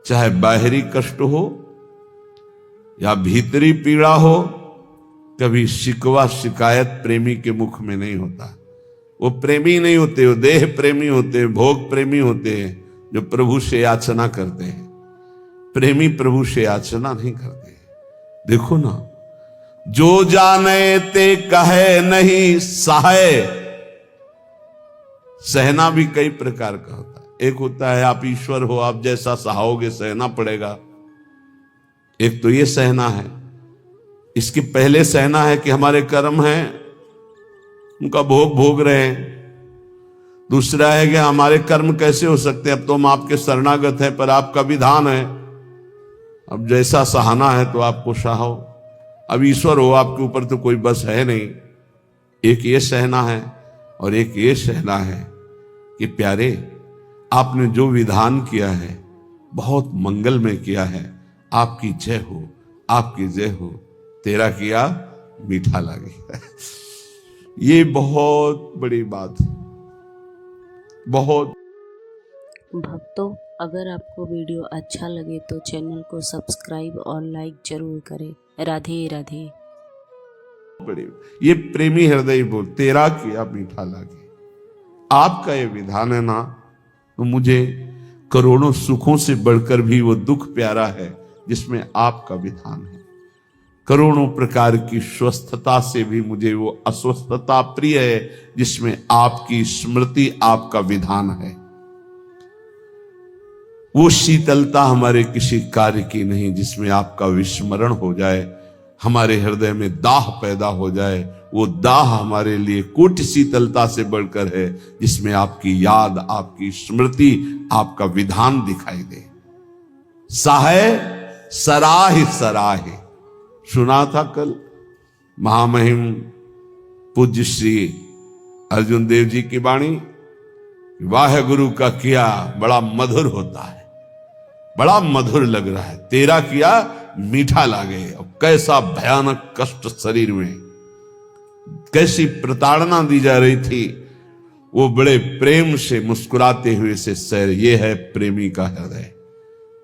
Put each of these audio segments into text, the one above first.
चाहे बाहरी कष्ट हो या भीतरी पीड़ा हो, कभी शिकवा शिकायत प्रेमी के मुख में नहीं होता। वो प्रेमी नहीं होते, वो देह प्रेमी होते हैं, भोग प्रेमी होते हैं, जो प्रभु से याचना करते हैं। प्रेमी प्रभु से याचना नहीं करते। देखो ना, जो जाने ते कहे नहीं सहे। सहना भी कई प्रकार का होता है। एक होता है आप ईश्वर हो, आप जैसा सहाओगे सहना पड़ेगा। एक तो ये सहना है। इसके पहले सहना है कि हमारे कर्म हैं, उनका भोग भोग रहे हैं। दूसरा है कि हमारे कर्म कैसे हो सकते हैं, अब तो हम आपके शरणागत हैं, पर आपका विधान है, अब जैसा सहाना है तो आपको सहाओ। अब ईश्वर हो, आपके ऊपर तो कोई बस है नहीं। एक ये सहना है और एक ये सहना है कि प्यारे, आपने जो विधान किया है बहुत मंगल में किया है, आपकी जय हो, आपकी जय हो, तेरा किया मीठा लगे। ये बहुत बड़ी बात है, बहुत। भक्तों, अगर आपको वीडियो अच्छा लगे तो चैनल को सब्सक्राइब और लाइक जरूर करें। राधे राधे। बड़ी ये प्रेमी हृदय बोल, तेरा किया मीठा लगे। आपका ये विधान है ना, तो मुझे करोड़ों सुखों से बढ़कर भी वो दुख प्यारा है जिसमें आपका विधान है। करोड़ों प्रकार की स्वस्थता से भी मुझे वो अस्वस्थता प्रिय है जिसमें आपकी स्मृति, आपका विधान है। वो शीतलता हमारे किसी कार्य की नहीं जिसमें आपका विस्मरण हो जाए, हमारे हृदय में दाह पैदा हो जाए। वो दाह हमारे लिए कोटि शीतलता से बढ़कर है जिसमें आपकी याद, आपकी स्मृति, आपका विधान दिखाई दे। साहे सराह सराहे, सुना था कल महामहिम पूज्य श्री अर्जुन देव जी की वाणी। वाह गुरु का किया बड़ा मधुर होता है, बड़ा मधुर लग रहा है, तेरा किया मीठा लागे। और कैसा भयानक कष्ट शरीर में, कैसी प्रताड़ना दी जा रही थी, वो बड़े प्रेम से मुस्कुराते हुए से सैर। ये है प्रेमी का हृदय,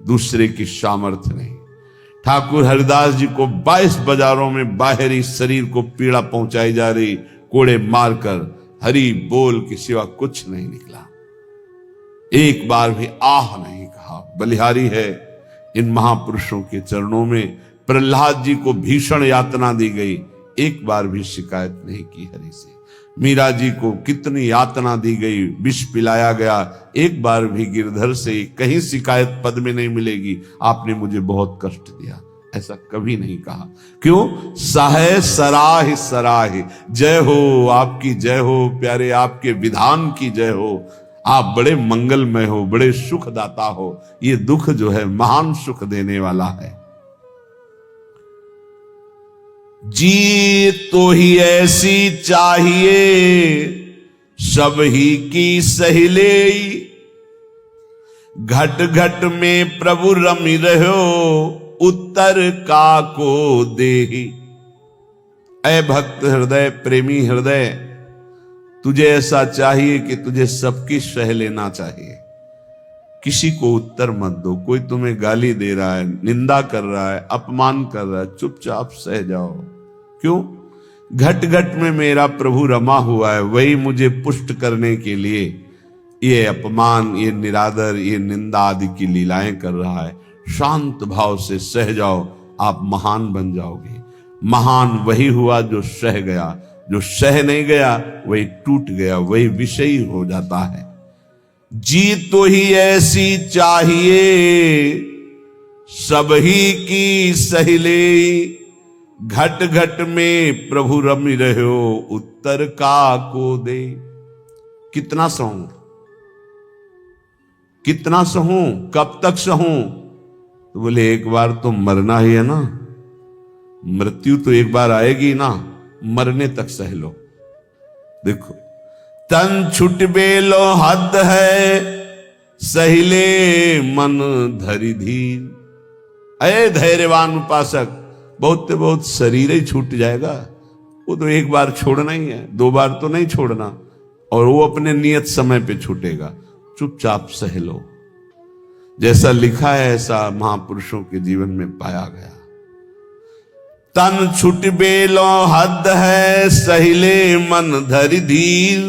दूसरे की सामर्थ्य नहीं। ठाकुर हरिदास जी को 22 बाजारों में बाहरी शरीर को पीड़ा पहुंचाई जा रही, कोड़े मारकर हरि बोल के सिवा कुछ नहीं निकला। एक बार भी आह नहीं कहा। बलिहारी है इन महापुरुषों के चरणों में। प्रहलाद जी को भीषण यातना दी गई, एक बार भी शिकायत नहीं की हरि से। मीरा जी को कितनी यातना दी गई, विष पिलाया गया, एक बार भी गिरधर से कहीं शिकायत पद में नहीं मिलेगी, आपने मुझे बहुत कष्ट दिया, ऐसा कभी नहीं कहा। क्यों? साहे सराह सराह, जय हो, आपकी जय हो प्यारे, आपके विधान की जय हो। आप बड़े मंगलमय हो, बड़े सुखदाता हो। ये दुख जो है महान सुख देने वाला है। जी तो ही ऐसी चाहिए, सब ही की सहिले। घट घट में प्रभु रमि रहो, उत्तर का को देहि। ऐ भक्त हृदय, प्रेमी हृदय, तुझे ऐसा चाहिए कि तुझे सबकी सह लेना चाहिए। किसी को उत्तर मत दो। कोई तुम्हें गाली दे रहा है, निंदा कर रहा है, अपमान कर रहा है, चुपचाप सह जाओ। क्यों? घट घट में मेरा प्रभु रमा हुआ है, वही मुझे पुष्ट करने के लिए ये अपमान, ये निरादर, ये निंदा आदि की लीलाएं कर रहा है। शांत भाव से सह जाओ, आप महान बन जाओगे। महान वही हुआ जो सह गया, जो सह नहीं गया वही टूट गया, वही विषयी हो जाता है। जी तो ही ऐसी चाहिए, सब ही की सहिले। घट घट में प्रभु रमि रहो, उत्तर का को दे। कितना सहूं, कितना सहूं, कब तक सहूं? तो बोले एक बार तो मरना ही है ना, मृत्यु तो एक बार आएगी ना, मरने तक सह लो। देखो, तन छुट बेलो हद है, सहिले मन धरि धीर। अरे धैर्यवान उपासक, बहुत से बहुत शरीर ही छूट जाएगा, वो तो एक बार छोड़ना ही है, दो बार तो नहीं छोड़ना, और वो अपने नियत समय पे छूटेगा। चुपचाप सह लो। जैसा लिखा है ऐसा महापुरुषों के जीवन में पाया गया। तन छुट बेलो हद है, सहिले मन धरि धीर,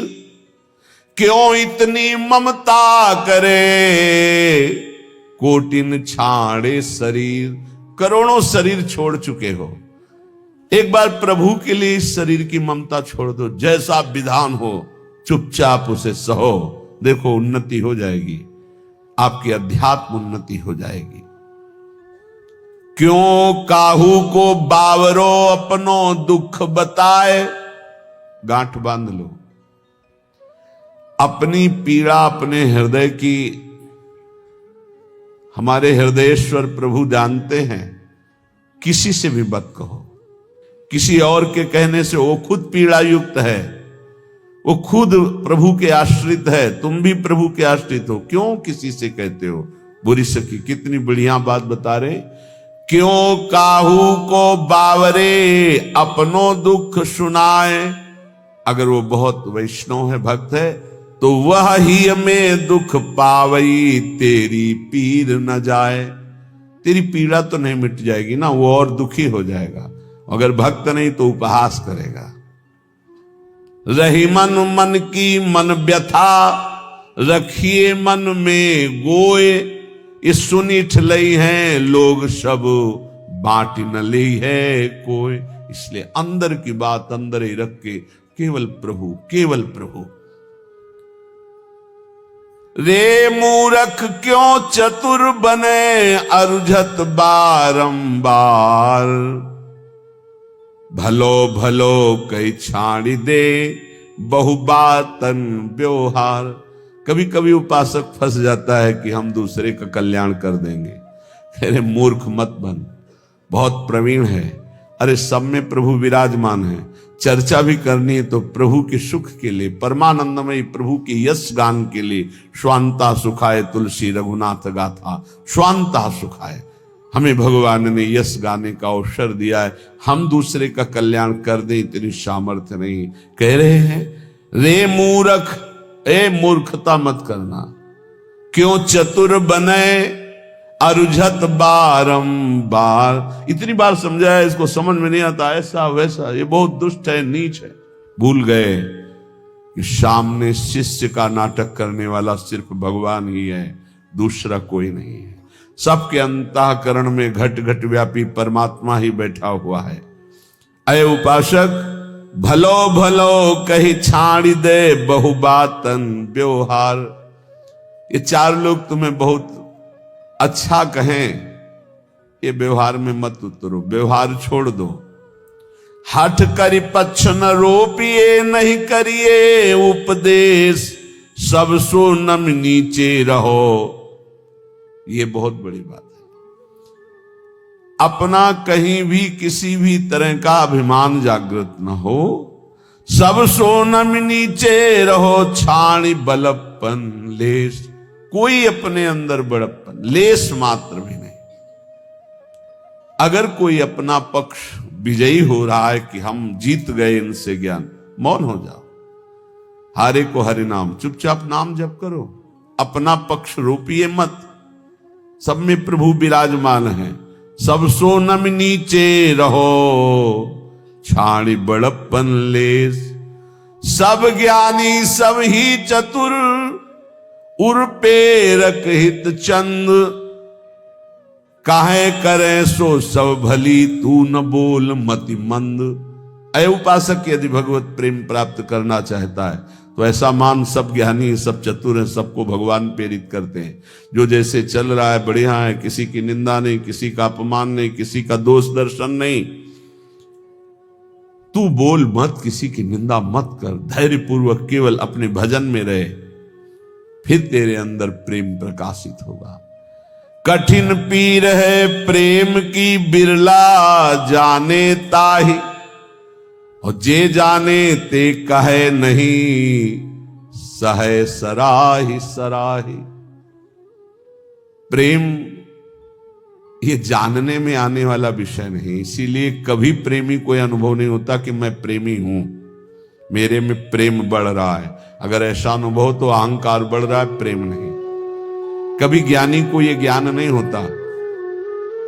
क्यों इतनी ममता करे, कोटिन छाड़े शरीर। करोड़ों शरीर छोड़ चुके हो, एक बार प्रभु के लिए इस शरीर की ममता छोड़ दो। जैसा विधान हो चुपचाप उसे सहो, देखो उन्नति हो जाएगी, आपकी अध्यात्म उन्नति हो जाएगी। क्यों काहू को बावरो, अपनो दुख बताए। गांठ बांध लो, अपनी पीड़ा अपने हृदय की हमारे हृदयेश्वर प्रभु जानते हैं। किसी से भी मत कहो, किसी और के कहने से, वो खुद पीड़ा युक्त है, वो खुद प्रभु के आश्रित है, तुम भी प्रभु के आश्रित हो, क्यों किसी से कहते हो। बुरी सखी कितनी बढ़िया बात बता रहे। क्यों काहू को बावरे, अपनो दुख सुनाए। अगर वो बहुत वैष्णव है, भक्त है, तो वह ही में दुख पावई, तेरी पीर न जाए। तेरी पीड़ा तो नहीं मिट जाएगी ना, वो और दुखी हो जाएगा। अगर भक्त नहीं तो उपहास करेगा। रही मन मन की मन व्यथा, रखिए मन में गोए। ये सुनिठ लई हैं लोग सब, बांट न ली है कोई। इसलिए अंदर की बात अंदर ही रख के केवल प्रभु, केवल प्रभु। रे मूरख क्यों चतुर बने, अरुझत बारंबार। भलो भलो कई छाड़ी दे, बहु बातन व्यवहार। कभी कभी उपासक फंस जाता है कि हम दूसरे का कल्याण कर देंगे। अरे मूर्ख मत बन, बहुत प्रवीण है। अरे सब में प्रभु विराजमान है, चर्चा भी करनी है तो प्रभु के सुख के लिए, परमानंदमयी प्रभु के यश गान के लिए। स्वांता सुखाए तुलसी रघुनाथ गाथा, स्वांता सुखाए। हमें भगवान ने यश गाने का अवसर दिया है, हम दूसरे का कल्याण कर दें इतनी सामर्थ्य नहीं। कह रहे हैं रे मूर्ख, ए मूर्खता मत करना। क्यों चतुर बने, अरुझत बारंबार। इतनी बार समझाया, इसको समझ में नहीं आता, ऐसा वैसा, ये बहुत दुष्ट है, नीच है। भूल गए कि सामने शिष्य का नाटक करने वाला सिर्फ भगवान ही है, दूसरा कोई नहीं है। सबके अंतःकरण में घट घट व्यापी परमात्मा ही बैठा हुआ है। अय उपासक, भलो भलो कही छाड़ी दे, बहु बातन व्यवहार। ये चार लोग तुम्हें बहुत अच्छा कहें, ये व्यवहार में मत उतरो, व्यवहार छोड़ दो। हठ करी पक्ष न रोपिए, नहीं करिए उपदेश, सब सो नम नीचे रहो। ये बहुत बड़ी बात है। अपना कहीं भी किसी भी तरह का अभिमान जागृत न हो, सब सो नम नीचे रहो। छाणी बलपन लेस, कोई अपने अंदर बड़प्पन लेस मात्र भी नहीं। अगर कोई अपना पक्ष विजयी हो रहा है कि हम जीत गए इनसे ज्ञान, मौन हो जाओ। हारे को हरि नाम, चुपचाप नाम जप करो, अपना पक्ष रोपिए मत। सब में प्रभु विराजमान है। सब सो नम नीचे रहो, छाणी बड़प्पन लेस। सब ज्ञानी सब ही चतुर, उर्पेरक हित चंद। काहे करे सो सब भली, तू न बोल मति मंद। अय उपासक, यदि भगवत प्रेम प्राप्त करना चाहता है तो ऐसा मान, सब ज्ञानी सब चतुर हैं, सबको भगवान प्रेरित करते हैं। जो जैसे चल रहा है बढ़िया है, किसी की निंदा नहीं, किसी का अपमान नहीं, किसी का दोष दर्शन नहीं। तू बोल मत, किसी की निंदा मत कर, धैर्य पूर्वक केवल अपने भजन में रहे, फिर तेरे अंदर प्रेम प्रकाशित होगा। कठिन पीर है प्रेम की, बिरला जाने ताही। और जे जाने ते कहे नहीं, सहे सराही सराही। प्रेम ये जानने में आने वाला विषय नहीं, इसीलिए कभी प्रेमी कोई अनुभव नहीं होता कि मैं प्रेमी हूं, मेरे में प्रेम बढ़ रहा है। अगर ऐसा अनुभव तो अहंकार बढ़ रहा है, प्रेम नहीं। कभी ज्ञानी को यह ज्ञान नहीं होता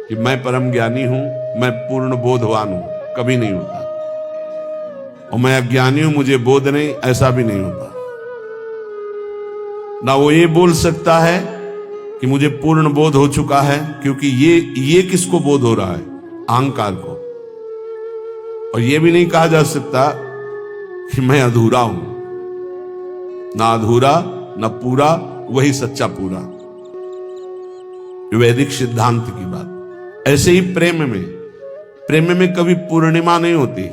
कि मैं परम ज्ञानी हूं, मैं पूर्ण बोधवान हूं, कभी नहीं होता। और मैं अज्ञानी हूं, मुझे बोध नहीं, ऐसा भी नहीं होता। ना वो ये बोल सकता है कि मुझे पूर्ण बोध हो चुका है, क्योंकि ये किसको बोध हो रहा है? अहंकार को। और ये भी नहीं कहा जा सकता कि मैं अधूरा हूं। ना अधूरा ना पूरा, वही सच्चा पूरा। वैदिक सिद्धांत की बात। ऐसे ही प्रेम में कभी पूर्णिमा नहीं होती।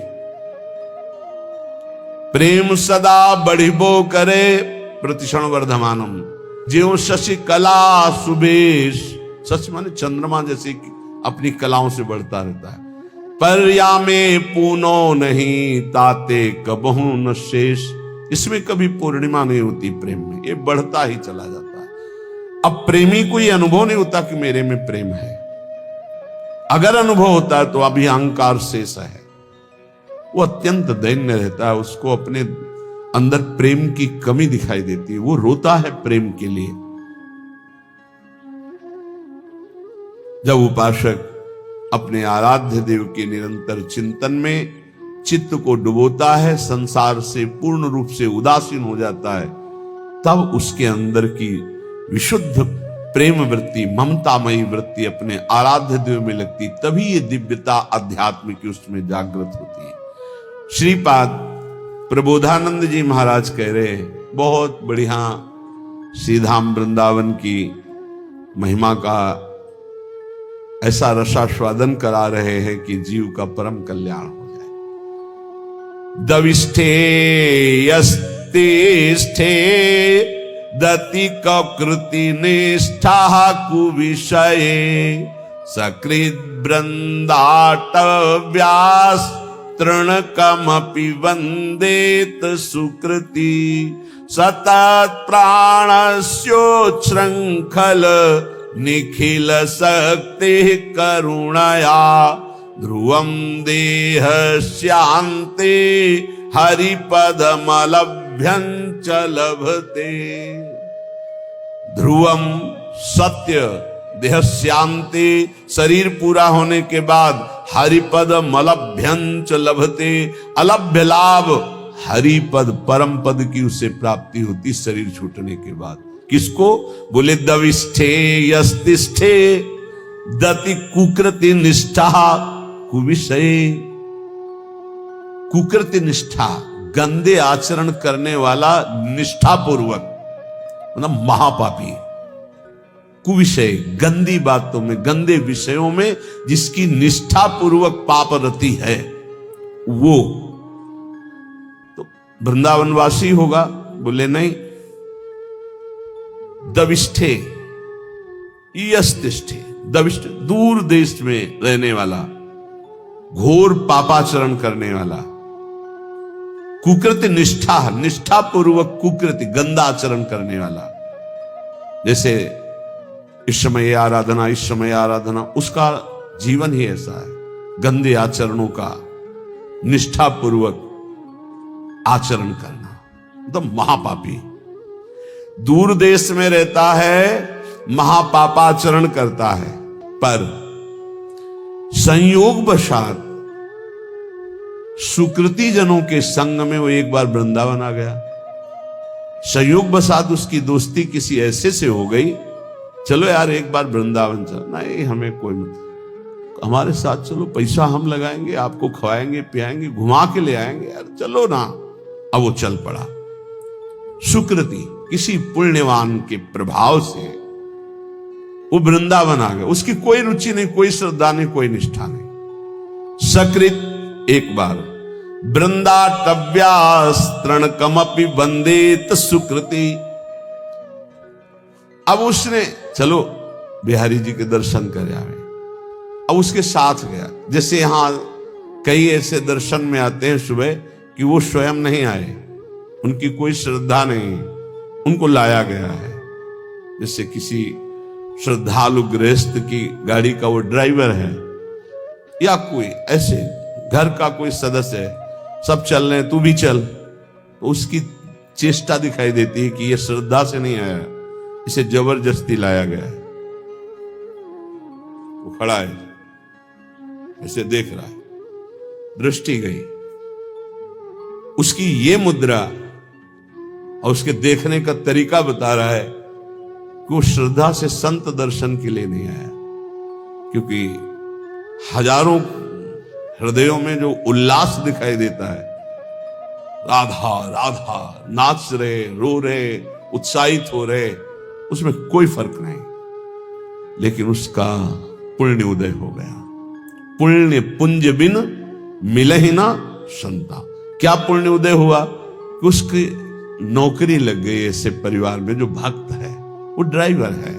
प्रेम सदा बढ़िबो करे प्रतिक्षण वर्धमानम, ज्यों शशि कला सुबेश। शशि माने चंद्रमा जैसे अपनी कलाओं से बढ़ता रहता है। पर या में पूनो नहीं ताते कबहू न शेष। इसमें कभी पूर्णिमा नहीं होती प्रेम में, ये बढ़ता ही चला जाता है। अब प्रेमी को ये अनुभव नहीं होता कि मेरे में प्रेम है। अगर अनुभव होता है तो अभी अहंकार शेष है, वो अत्यंत दैन्य रहता है, उसको अपने अंदर प्रेम की कमी दिखाई देती है, वो रोता है प्रेम के लिए। जब उपासक अपने आराध्य देव के निरंतर चिंतन में चित्त को डुबोता है, संसार से पूर्ण रूप से उदासीन हो जाता है, तब उसके अंदर की विशुद्ध प्रेम वृत्ति, ममतामयी वृत्ति अपने आराध्य देव में लगती, तभी ये दिव्यता अध्यात्म की उसमें जागृत होती है। श्रीपाद प्रबोधानंद जी महाराज कह रहे हैं, बहुत बढ़िया श्रीधाम वृंदावन की महिमा का ऐसा रसास्वादन करा रहे हैं कि जीव का परम कल्याण हो जाए। दविष्ठे यस्तिष्ठे दति कृति निष्ठा कुविषये सकृत वृंदाटव्यास तृणकमपि वंदेत सुकृति सतत प्राणस्योच्छृंखल निखिल शक्ति करुणया ध्रुवं देहस्यान्ते हरिपदमलभ्यं च लभते। ध्रुवम सत्य, देहस्यान्ते शरीर पूरा होने के बाद हरिपद मलभ्यं च लभते, अलभ्य लाभ हरिपद परम पद की उसे प्राप्ति होती शरीर छूटने के बाद। किसको? बोले दविष्ठे यस्तिष्ठे दति कुकृति निष्ठा कुविषय। कुकृति निष्ठा, गंदे आचरण करने वाला निष्ठा पूर्वक, मतलब महापापी। कुविषय, गंदी बातों में, गंदे विषयों में जिसकी निष्ठा पूर्वक पाप रति है, वो तो वृंदावनवासी होगा? बोले नहीं। दविष्ठे यस्तिष्ठे, दविष्ठ दूर देश में रहने वाला, घोर पापाचरण करने वाला। कुकृति निष्ठा, निष्ठा पूर्वक कुकृति, गंदा आचरण करने वाला। जैसे इस समय आराधना, इस समय आराधना, उसका जीवन ही ऐसा है, गंदे आचरणों का निष्ठा पूर्वक आचरण करना, तो महापापी। दूर देश में रहता है, महापापाचरण करता है, पर संयोगवशात सुकृति जनों के संग में वो एक बार वृंदावन आ गया। संयोगवशात उसकी दोस्ती किसी ऐसे से हो गई, चलो यार एक बार वृंदावन चल। नहीं, हमें कोई मत, हमारे साथ चलो, पैसा हम लगाएंगे, आपको खवाएंगे पियाएंगे, घुमा के ले आएंगे, यार चलो ना। अब वो चल पड़ा। सुकृति, किसी पुण्यवान के प्रभाव से वो वृंदावन आ गया। उसकी कोई रुचि नहीं, कोई श्रद्धा नहीं, कोई निष्ठा नहीं। सकृत एक बार वृंदाटव्यास तृणकमपि वंदेत सुकृति। अब उसने चलो बिहारी जी के दर्शन कर आवे, अब उसके साथ गया। जैसे यहां कई ऐसे दर्शन में आते हैं सुबह कि वो स्वयं नहीं आए, उनकी कोई श्रद्धा नहीं, उनको लाया गया है। जैसे किसी श्रद्धालु गृहस्थ की गाड़ी का वो ड्राइवर है, या कोई ऐसे घर का कोई सदस्य है, सब चल रहे हैं, तू भी चल, तो उसकी चेष्टा दिखाई देती है कि ये श्रद्धा से नहीं आया, इसे जबरदस्ती लाया गया है। वो खड़ा है, इसे देख रहा है, दृष्टि गई, उसकी ये मुद्रा और उसके देखने का तरीका बता रहा है कि वो श्रद्धा से संत दर्शन के लिए नहीं आया, क्योंकि हजारों हृदयों में जो उल्लास दिखाई देता है, राधा राधा नाच रहे, रो रहे, उत्साहित हो रहे, उसमें कोई फर्क नहीं, लेकिन उसका पुण्य उदय हो गया। पुण्य पुंज बिन मिले ही ना संता। क्या पुण्य उदय हुआ कि उसकी नौकरी लग गई ऐसे परिवार में जो भक्त है, वो ड्राइवर है,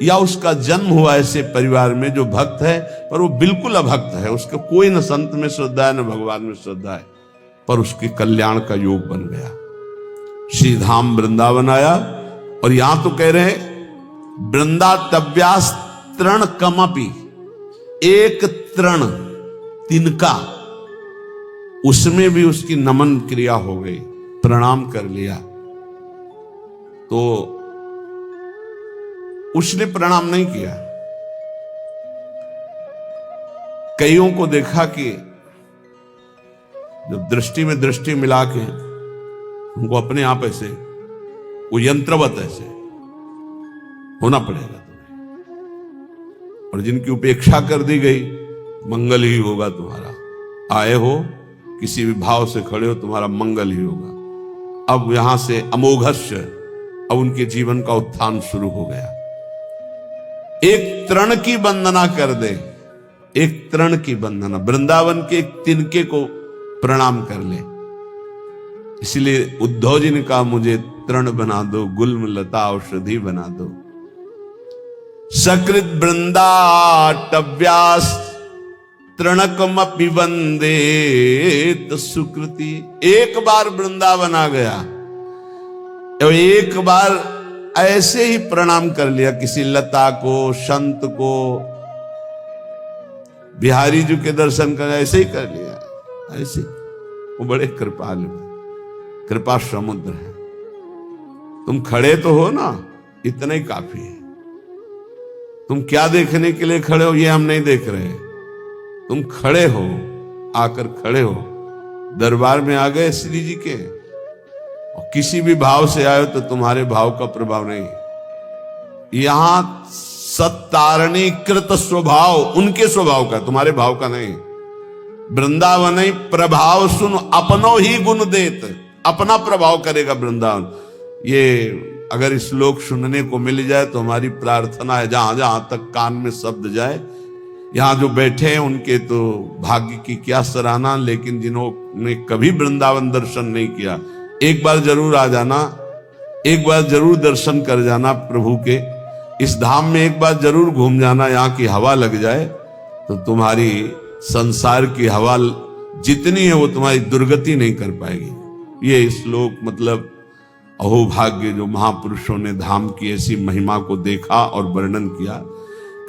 या उसका जन्म हुआ ऐसे परिवार में जो भक्त है पर वो बिल्कुल अभक्त है, उसका कोई न संत में श्रद्धा है न भगवान में श्रद्धा है, पर उसके कल्याण का योग बन गया। श्री धाम वृंदावन आया और यहां तो कह रहे हैं वृंदातव्यास तृण कमपि, एक तृण तिनका, उसमें भी उसकी नमन क्रिया हो गई, प्रणाम कर लिया। तो उसने प्रणाम नहीं किया। कईयों को देखा कि जब दृष्टि में दृष्टि मिला के उनको अपने आप ऐसे वो यंत्रवत ऐसे होना पड़ेगा तुम्हें, और जिनकी उपेक्षा कर दी गई, मंगल ही होगा तुम्हारा, आए हो किसी भी भाव से खड़े हो, तुम्हारा मंगल ही होगा। अब यहां से अमोघस्य, अब उनके जीवन का उत्थान शुरू हो गया। एक तृण की वंदना कर दे, एक तृण की वंदना, वृंदावन के एक तिनके को प्रणाम कर ले। इसलिए उद्धव जी ने कहा मुझे तृण बना दो, गुल्म लता औषधि बना दो। सकृत वृंदाटव्यास तृणकमपि वंदे सुकृति। एक बार वृंदावन आ गया और एक बार ऐसे ही प्रणाम कर लिया किसी लता को, संत को, बिहारी जी के दर्शन कर ऐसे ही कर लिया, ऐसे। वो बड़े कृपालु है, कृपा समुद्र है। तुम खड़े तो हो ना, इतना ही काफी है। तुम क्या देखने के लिए खड़े हो ये हम नहीं देख रहे, तुम खड़े हो, आकर खड़े हो, दरबार में आ गए श्री जी के, और किसी भी भाव से आए तो तुम्हारे भाव का प्रभाव नहीं। यहां सत्तारणी कृत स्वभाव उनके स्वभाव का, तुम्हारे भाव का नहीं। वृंदावन प्रभाव सुन अपनो ही गुण देत, अपना प्रभाव करेगा वृंदावन। ये अगर इस श्लोक सुनने को मिल जाए तो हमारी प्रार्थना है, जहां जहां तक कान में शब्द जाए, यहां जो बैठे हैं उनके तो भाग्य की क्या सराहना, लेकिन जिन्होंने कभी वृंदावन दर्शन नहीं किया, एक बार जरूर आ जाना, एक बार जरूर दर्शन कर जाना प्रभु के। इस धाम में एक बार जरूर घूम जाना, यहाँ की हवा लग जाए तो तुम्हारी संसार की हवा जितनी है वो तुम्हारी दुर्गति नहीं कर पाएगी। ये श्लोक मतलब अहोभाग्य जो महापुरुषों ने धाम की ऐसी महिमा को देखा और वर्णन किया।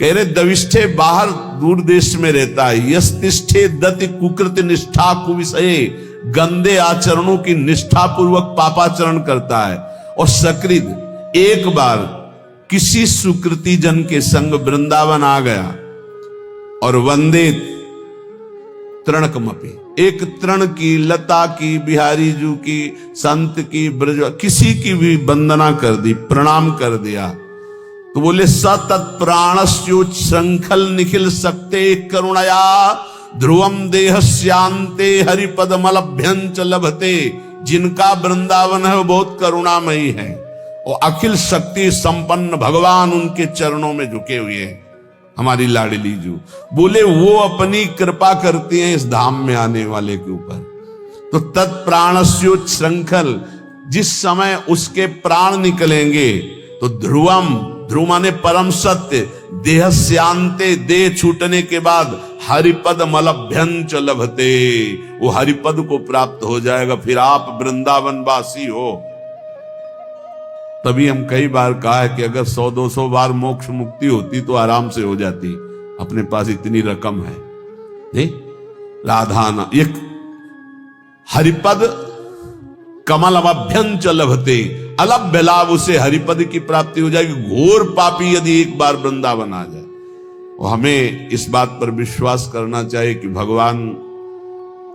कह रहे दविष्ठे बाहर दूर देश में रहता है, यस्तिष्ठे दति कुकृत निष्ठा कुविषये, गंदे आचरणों की निष्ठा पूर्वक पापाचरण करता है। और सकृत एक बार किसी सुकृति जन के संग वृंदावन आ गया और वंदे तृणकमपि, एक तृण की, लता की, बिहारी जू की, संत की, ब्रज किसी की भी वंदना कर दी, प्रणाम कर दिया, तो बोले सतत्प्राणस्योच्छृंखल निखिल सकते करुणया ध्रुवम देहस्यांते हरिपदमलभ्यंच लभते। जिनका वृंदावन है वो बहुत करुणामयी है और अखिल शक्ति संपन्न भगवान उनके चरणों में झुके हुए हैं। हमारी लाडली जू बोले वो अपनी कृपा करती हैं इस धाम में आने वाले के ऊपर। तो तत्प्राणस्योच्छृंखल, जिस समय उसके प्राण निकलेंगे तो ध्रुवम, ध्रुव माने परम सत्य, देहस्यांते, देह छूटने के बाद हरिपद मलभ्यंच लभते, वो हरिपद को प्राप्त हो जाएगा, फिर आप वृंदावन वासी हो। तभी हम कई बार कहा है कि अगर 100-200 बार मोक्ष मुक्ति होती तो आराम से हो जाती, अपने पास इतनी रकम है नहीं। राधा एक हरिपद कमल अभ्यंच लभते, अलभ्य लाभ उसे हरिपद की प्राप्ति हो जाएगी। घोर पापी यदि एक बार वृंदावन आ जाए, और हमें इस बात पर विश्वास करना चाहिए कि भगवान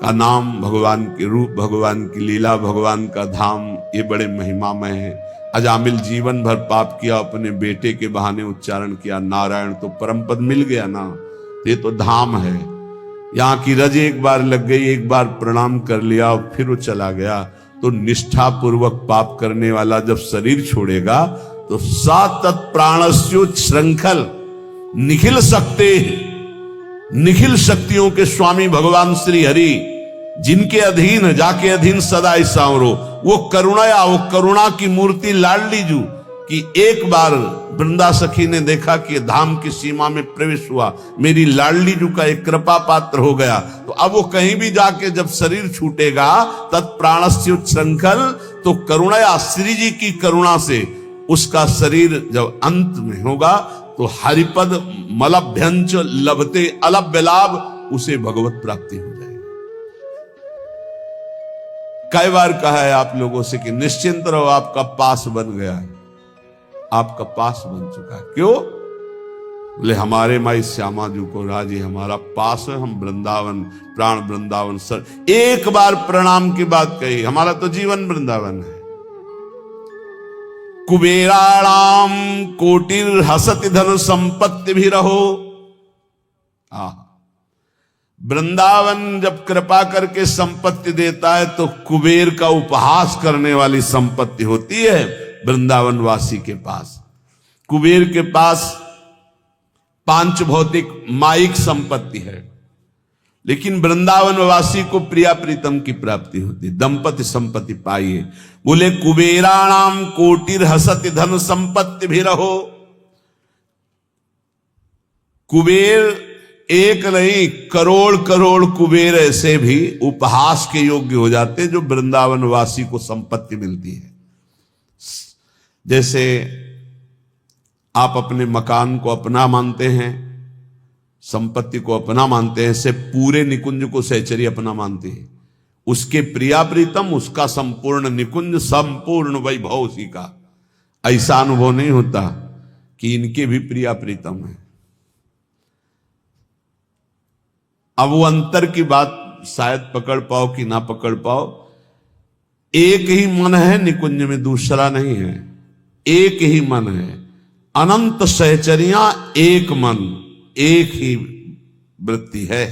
का नाम, भगवान के रूप, भगवान की लीला, भगवान का धाम ये बड़े महिमामय है। अजामिल जीवन भर पाप किया, अपने बेटे के बहाने उच्चारण किया नारायण, तो परम पद मिल गया ना। ये तो धाम है। यहाँ की रज एक बार लग गई, एक बार प्रणाम कर लिया और फिर वो चला गया। तो निष्ठा पूर्वक पाप करने वाला जब शरीर छोड़ेगा तो सातत प्राणस्यो श्रृंखल निखिल सकते, निखिल शक्तियों के स्वामी भगवान श्री हरि, जिनके अधीन जाके अधीन सदा सांवरो, वो करुणा, वो करुणा की मूर्ति लाडली जू कि एक बार वृंदा सखी ने देखा कि धाम की सीमा में प्रवेश हुआ, मेरी लाडली जू का एक कृपा पात्र हो गया। तो अब वो कहीं भी जाके जब शरीर छूटेगा तत्प्राणस्य श्रृंखल, तो करुणा, श्री जी की करुणा से उसका शरीर जब अंत में होगा तो हरिपद मलभ्यंच लभते अलभ्य लाभ, उसे भगवत प्राप्ति हो जाएगी। कई बार कहा है आप लोगों से कि निश्चिंत रहो, आपका पास बन गया है, आपका पास बन चुका है। क्यों? बोले हमारे माई श्यामा जी को राजी हमारा पास है, हम वृंदावन, प्राण वृंदावन सर, एक बार प्रणाम की बात कही, हमारा तो जीवन वृंदावन है। कुबेराणाम कोटिर हसति धन संपत्ति भी रहो। वृंदावन जब कृपा करके संपत्ति देता है तो कुबेर का उपहास करने वाली संपत्ति होती है वृंदावन वासी के पास। कुबेर के पास पांच भौतिक माइक संपत्ति है, लेकिन वृंदावन वासी को प्रिया प्रीतम की प्राप्ति होती, दंपति संपत्ति पाइए। बोले कुबेराणाम कोटिर हसति धन संपत्ति भी रहो। कुबेर एक नहीं, करोड़ करोड़ कुबेर ऐसे भी उपहास के योग्य हो जाते जो वृंदावन वासी को संपत्ति मिलती है। जैसे आप अपने मकान को अपना मानते हैं, संपत्ति को अपना मानते हैं, ऐसे पूरे निकुंज को सहचरी अपना मानती है। उसके प्रिया प्रीतम, उसका संपूर्ण निकुंज, संपूर्ण वैभव उसी का। ऐसा अनुभव नहीं होता कि इनके भी प्रिया प्रीतम है। अब वो अंतर की बात शायद पकड़ पाओ कि ना पकड़ पाओ। एक ही मन है निकुंज में, दूसरा नहीं है। एक ही मन है, अनंत सहचरियां एक मन, एक ही वृत्ति है।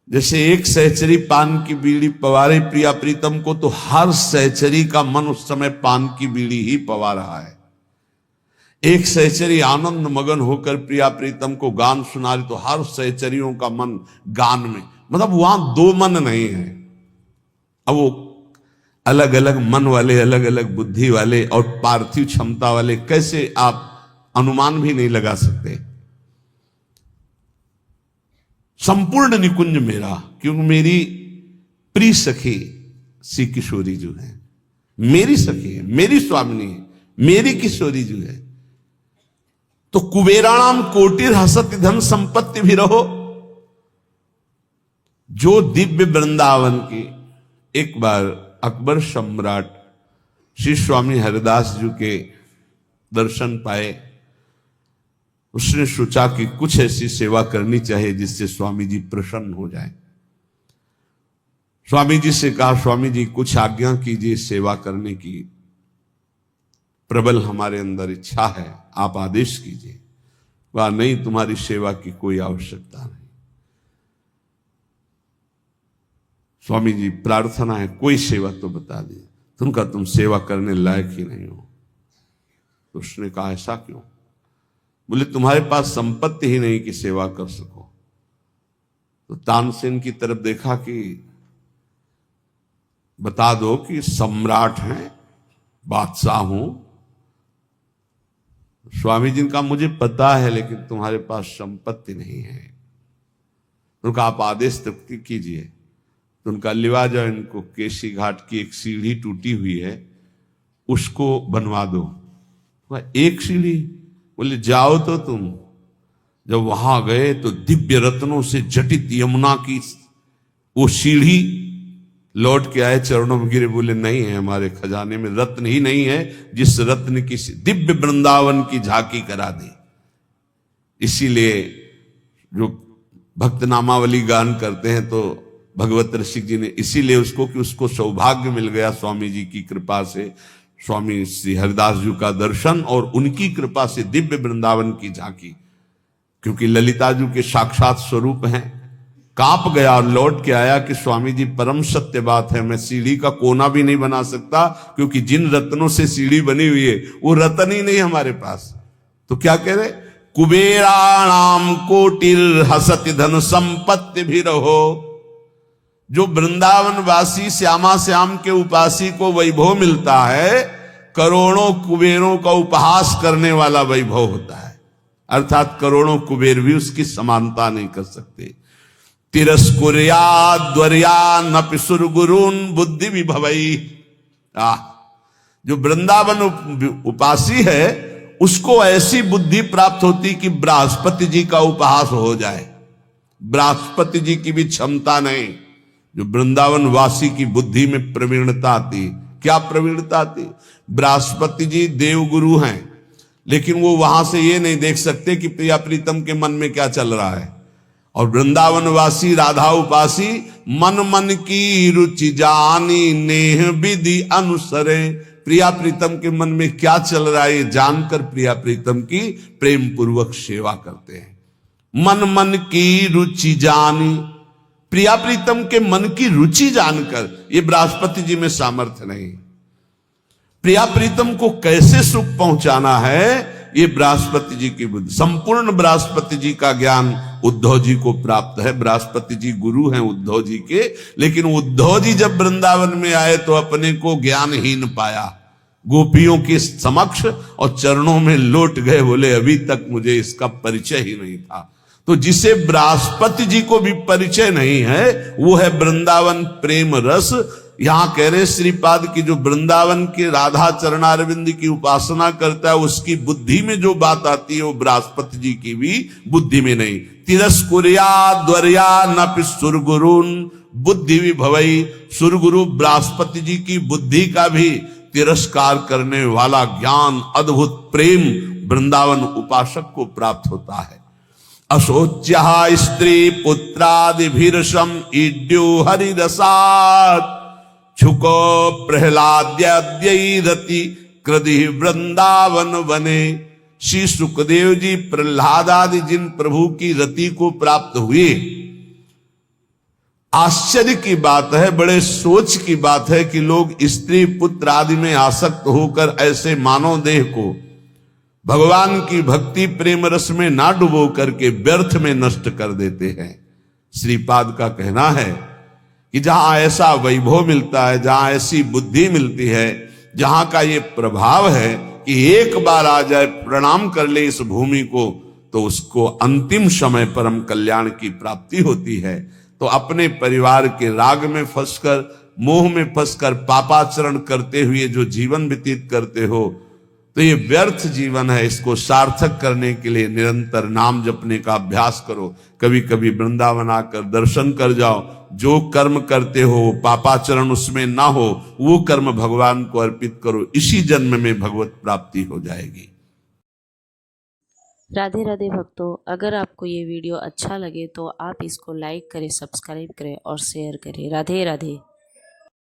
जैसे एक सहचरी पान की बीड़ी पवारे प्रिया प्रीतम को, तो हर सहचरी का मन उस समय पान की बीड़ी ही पवा रहा है। एक सहचरी आनंद मगन होकर प्रिया प्रीतम को गान सुना रही, तो हर सहचरियों का मन गान में, मतलब वहां दो मन नहीं है। अब वो अलग अलग मन वाले, अलग अलग बुद्धि वाले और पार्थिव क्षमता वाले कैसे आप अनुमान भी नहीं लगा सकते। संपूर्ण निकुंज मेरा, क्योंकि मेरी प्रिय सखी श्री किशोरी जो है, मेरी सखी है, मेरी स्वामिनी है, मेरी किशोरी जो है। तो कुबेराणाम कोटिर हसति धन संपत्ति भी रहो। जो दिव्य वृंदावन की, एक बार अकबर सम्राट श्री स्वामी हरिदास जी के दर्शन पाए, उसने सोचा कि कुछ ऐसी सेवा करनी चाहिए जिससे स्वामी जी प्रसन्न हो जाए। स्वामी जी से कहा, स्वामी जी कुछ आज्ञा कीजिए, सेवा करने की प्रबल हमारे अंदर इच्छा है, आप आदेश कीजिए। वह नहीं, तुम्हारी सेवा की कोई आवश्यकता नहीं। स्वामी जी प्रार्थना है, कोई सेवा तो बता दी, तुमका तुम सेवा करने लायक ही नहीं हो। तो उसने कहा, ऐसा क्यों? बोले तुम्हारे पास संपत्ति ही नहीं कि सेवा कर सको। तो तानसेन की तरफ देखा कि बता दो कि सम्राट हैं, बादशाह हूं। स्वामी जी का मुझे पता है, लेकिन तुम्हारे पास संपत्ति नहीं है। उनका आप आदेश तक कीजिए। तो उनका लिवा जाओ, इनको केशी घाट की एक सीढ़ी टूटी हुई है, उसको बनवा दो। एक सीढ़ी? बोले जाओ तो तुम। जब वहां गए तो दिव्य रत्नों से जटित यमुना की वो सीढ़ी लौट के आए, चरणों में गिरे, बोले नहीं है, हमारे खजाने में रत्न ही नहीं है जिस रत्न की दिव्य वृंदावन की झांकी करा दे। इसीलिए जो भक्त नामावली गान करते हैं तो भगवत रसिक जी ने इसीलिए उसको कि उसको सौभाग्य मिल गया स्वामी जी की कृपा से, स्वामी श्री हरिदास जी का दर्शन और उनकी कृपा से दिव्य वृंदावन की झांकी, क्योंकि ललिता जी के साक्षात स्वरूप हैं। कांप गया और लौट के आया कि स्वामी जी परम सत्य बात है, मैं सीढ़ी का कोना भी नहीं बना सकता, क्योंकि जिन रत्नों से सीढ़ी बनी हुई है वो रत्न ही नहीं हमारे पास। तो क्या कह रहे, कुबेराणाम कोटिर हसति धन संपत्ति भी रहो। जो वृंदावन वासी श्यामा श्याम के उपासी को वैभव मिलता है, करोड़ों कुबेरों का उपहास करने वाला वैभव होता है, अर्थात करोड़ों कुबेर भी उसकी समानता नहीं कर सकते। तिरस्कुर्या द्वर्या नपि सुरगुरुन बुद्धि विभवई। जो वृंदावन उपासी है उसको ऐसी बुद्धि प्राप्त होती कि बृहस्पति जी का उपहास हो जाए। बृहस्पति जी की भी क्षमता नहीं, जो वृंदावन वासी की बुद्धि में प्रवीणता आती। क्या प्रवीणता आती? बृहस्पति जी देवगुरु हैं, लेकिन वो वहां से ये नहीं देख सकते कि प्रिया प्रीतम के मन में क्या चल रहा है। और वृंदावन वासी राधा उपासी मन मन की रुचि जानी नेह विधि अनुसरे। प्रिया प्रीतम के मन में क्या चल रहा है ये जानकर प्रिया प्रीतम की प्रेम पूर्वक सेवा करते हैं। मन मन की रुचि जानी, प्रिया प्रीतम के मन की रुचि जानकर, ये बृहस्पति जी में सामर्थ्य नहीं। प्रिया प्रीतम को कैसे सुख पहुंचाना है ये बृहस्पति जी की बुद्धि। संपूर्ण बृहस्पति जी का ज्ञान उद्धव जी को प्राप्त है। बृहस्पति जी गुरु हैं उद्धव जी के, लेकिन उद्धव जी जब वृंदावन में आए तो अपने को ज्ञानहीन पाया। गोपियों के समक्ष और चरणों में लौट गए, बोले अभी तक मुझे इसका परिचय ही नहीं था। तो जिसे बृहस्पति जी को भी परिचय नहीं है वो है वृंदावन प्रेम रस। यहां कह रहे श्रीपाद की जो वृंदावन के राधा चरणारविंद की उपासना करता है उसकी बुद्धि में जो बात आती है वो बृहस्पति जी की भी बुद्धि में नहीं। तिरस्कुर्या द्वर्या नपि सुरगुरुन बुद्धि विभवई। सुरगुरु बृहस्पति जी की बुद्धि का भी तिरस्कार करने वाला ज्ञान, अद्भुत प्रेम वृंदावन उपासक को प्राप्त होता है। अशोच्य स्त्री पुत्रादिभिर्षम ईड्यो हरिरसात् छुको प्रहलाद्यरति कृदि वृंदावन वने। श्री सुखदेव जी प्रहलाद आदि जिन प्रभु की रति को प्राप्त हुए, आश्चर्य की बात है, बड़े सोच की बात है कि लोग स्त्री पुत्र आदि में आसक्त होकर ऐसे मानव देह को भगवान की भक्ति प्रेम रस में ना डुबो करके व्यर्थ में नष्ट कर देते हैं। श्रीपाद का कहना है कि जहां ऐसा वैभव मिलता है, जहां ऐसी बुद्धि मिलती है, जहां का ये प्रभाव है कि एक बार आ जाए प्रणाम कर ले इस भूमि को तो उसको अंतिम समय परम कल्याण की प्राप्ति होती है। तो अपने परिवार के राग में फंसकर, मोह में फंसकर पापाचरण करते हुए जो जीवन व्यतीत करते हो तो ये व्यर्थ जीवन है। इसको सार्थक करने के लिए निरंतर नाम जपने का अभ्यास करो। कभी कभी वृंदावन आकर दर्शन कर जाओ। जो कर्म करते हो पापाचरण उसमें ना हो, वो कर्म भगवान को अर्पित करो। इसी जन्म में भगवत प्राप्ति हो जाएगी। राधे राधे भक्तों, अगर आपको ये वीडियो अच्छा लगे तो आप इसको लाइक करें, सब्सक्राइब करें और शेयर करें। राधे राधे।